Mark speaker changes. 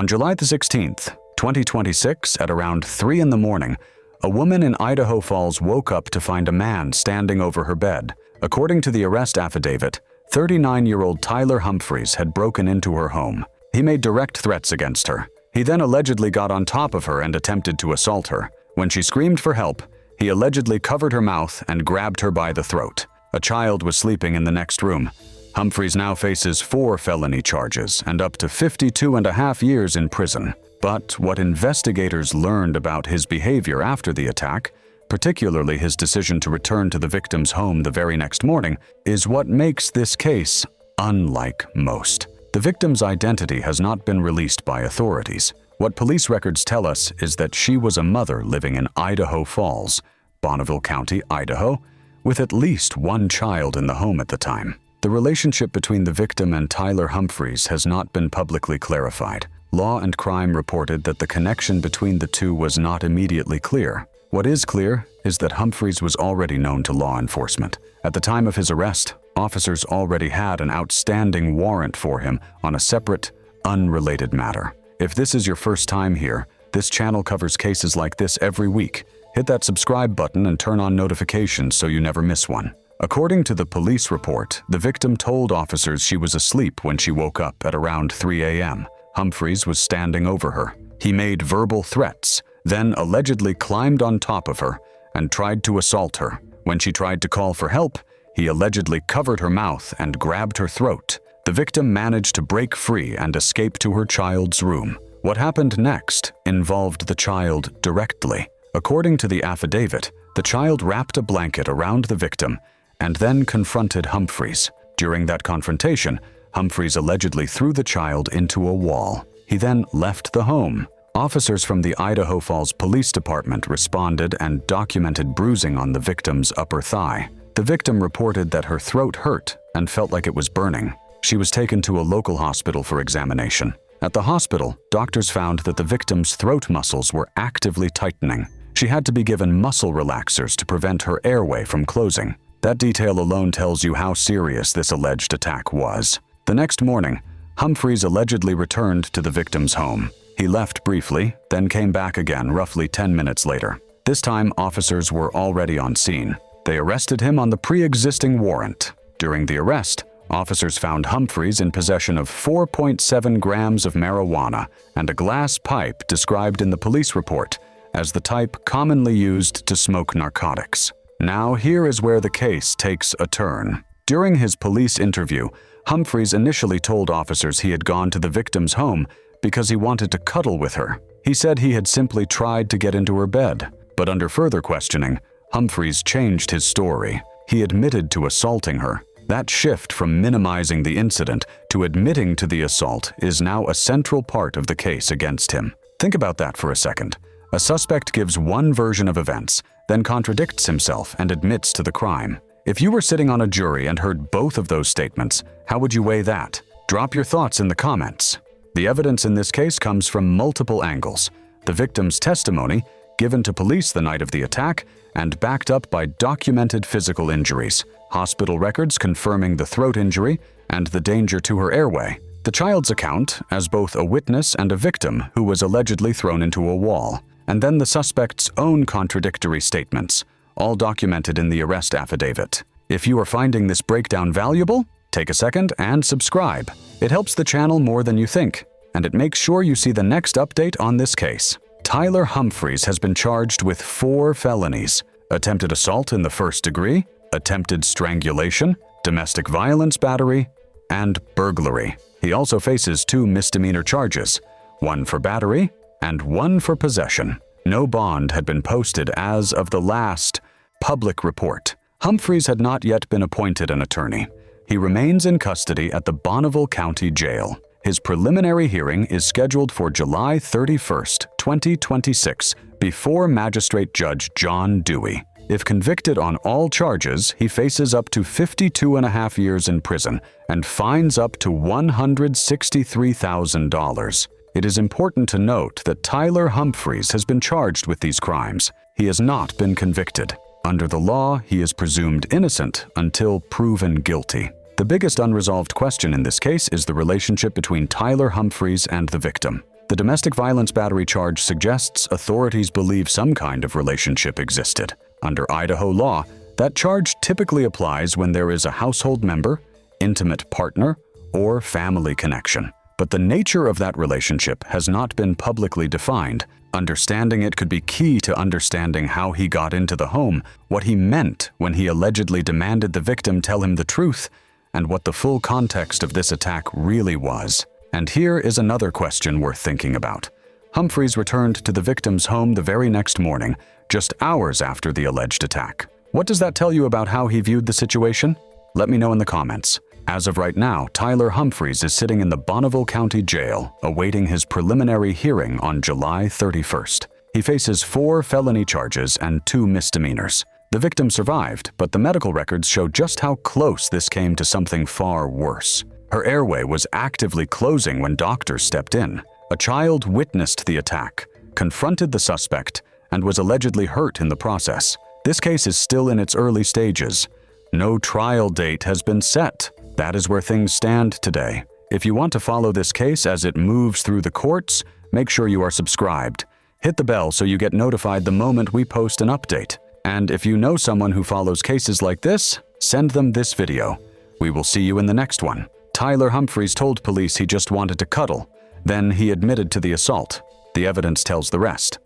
Speaker 1: On July the 16th, 2026, at around 3 in the morning, a woman in Idaho Falls woke up to find a man standing over her bed. According to the arrest affidavit, 39-year-old Tyler Humphries had broken into her home. He made direct threats against her. He then allegedly got on top of her and attempted to assault her. When she screamed for help, he allegedly covered her mouth and grabbed her by the throat. A child was sleeping in the next room. Humphries now faces 4 felony charges and up to 52.5 years in prison. But what investigators learned about his behavior after the attack, particularly his decision to return to the victim's home the very next morning, is what makes this case unlike most. The victim's identity has not been released by authorities. What police records tell us is that she was a mother living in Idaho Falls, Bonneville County, Idaho, with at least 1 child in the home at the time. The relationship between the victim and Tyler Humphries has not been publicly clarified. Law and Crime reported that the connection between the two was not immediately clear. What is clear is that Humphries was already known to law enforcement. At the time of his arrest, officers already had an outstanding warrant for him on a separate, unrelated matter. If this is your first time here, this channel covers cases like this every week. Hit that subscribe button and turn on notifications so you never miss one. According to the police report, the victim told officers she was asleep when she woke up at around 3 a.m. Humphries was standing over her. He made verbal threats, then allegedly climbed on top of her and tried to assault her. When she tried to call for help, he allegedly covered her mouth and grabbed her throat. The victim managed to break free and escape to her child's room. What happened next involved the child directly. According to the affidavit, the child wrapped a blanket around the victim and then confronted Humphries. During that confrontation, Humphries allegedly threw the child into a wall. He then left the home. Officers from the Idaho Falls Police Department responded and documented bruising on the victim's upper thigh. The victim reported that her throat hurt and felt like it was burning. She was taken to a local hospital for examination. At the hospital, doctors found that the victim's throat muscles were actively tightening. She had to be given muscle relaxers to prevent her airway from closing. That detail alone tells you how serious this alleged attack was. The next morning, Humphries allegedly returned to the victim's home. He left briefly, then came back again roughly 10 minutes later. This time, officers were already on scene. They arrested him on the pre-existing warrant. During the arrest, officers found Humphries in possession of 4.7 grams of marijuana and a glass pipe described in the police report as the type commonly used to smoke narcotics. Now, here is where the case takes a turn. During his police interview, Humphries initially told officers he had gone to the victim's home because he wanted to cuddle with her. He said he had simply tried to get into her bed. But under further questioning, Humphries changed his story. He admitted to assaulting her. That shift from minimizing the incident to admitting to the assault is now a central part of the case against him. Think about that for a second. A suspect gives one version of events, then contradicts himself and admits to the crime. If you were sitting on a jury and heard both of those statements, how would you weigh that? Drop your thoughts in the comments. The evidence in this case comes from multiple angles. The victim's testimony, given to police the night of the attack, and backed up by documented physical injuries, hospital records confirming the throat injury and the danger to her airway, the child's account as both a witness and a victim who was allegedly thrown into a wall, and then the suspect's own contradictory statements, all documented in the arrest affidavit. If you are finding this breakdown valuable, take a second and subscribe. It helps the channel more than you think, and it makes sure you see the next update on this case. Tyler Humphries has been charged with 4 felonies: attempted assault in the 1st degree, attempted strangulation, domestic violence battery, and burglary. He also faces 2 misdemeanor charges, one for battery and one for possession. No bond had been posted as of the last public report. Humphries had not yet been appointed an attorney. He remains in custody at the Bonneville County Jail. His preliminary hearing is scheduled for July 31st, 2026, before Magistrate Judge John Dewey. If convicted on all charges, he faces up to 52.5 years in prison and fines up to $163,000. It is important to note that Tyler Humphries has been charged with these crimes. He has not been convicted. Under the law, he is presumed innocent until proven guilty. The biggest unresolved question in this case is the relationship between Tyler Humphries and the victim. The domestic violence battery charge suggests authorities believe some kind of relationship existed. Under Idaho law, that charge typically applies when there is a household member, intimate partner, or family connection. But the nature of that relationship has not been publicly defined. Understanding it could be key to understanding how he got into the home, what he meant when he allegedly demanded the victim tell him the truth, and what the full context of this attack really was. And here is another question worth thinking about. Humphries returned to the victim's home the very next morning, just hours after the alleged attack. What does that tell you about how he viewed the situation? Let me know in the comments. As of right now, Tyler Humphries is sitting in the Bonneville County Jail, awaiting his preliminary hearing on July 31st. He faces 4 felony charges and 2 misdemeanors. The victim survived, but the medical records show just how close this came to something far worse. Her airway was actively closing when doctors stepped in. A child witnessed the attack, confronted the suspect, and was allegedly hurt in the process. This case is still in its early stages. No trial date has been set. That is where things stand today. If you want to follow this case as it moves through the courts, make sure you are subscribed. Hit the bell so you get notified the moment we post an update. And if you know someone who follows cases like this, send them this video. We will see you in the next one. Tyler Humphries told police he just wanted to cuddle. Then he admitted to the assault. The evidence tells the rest.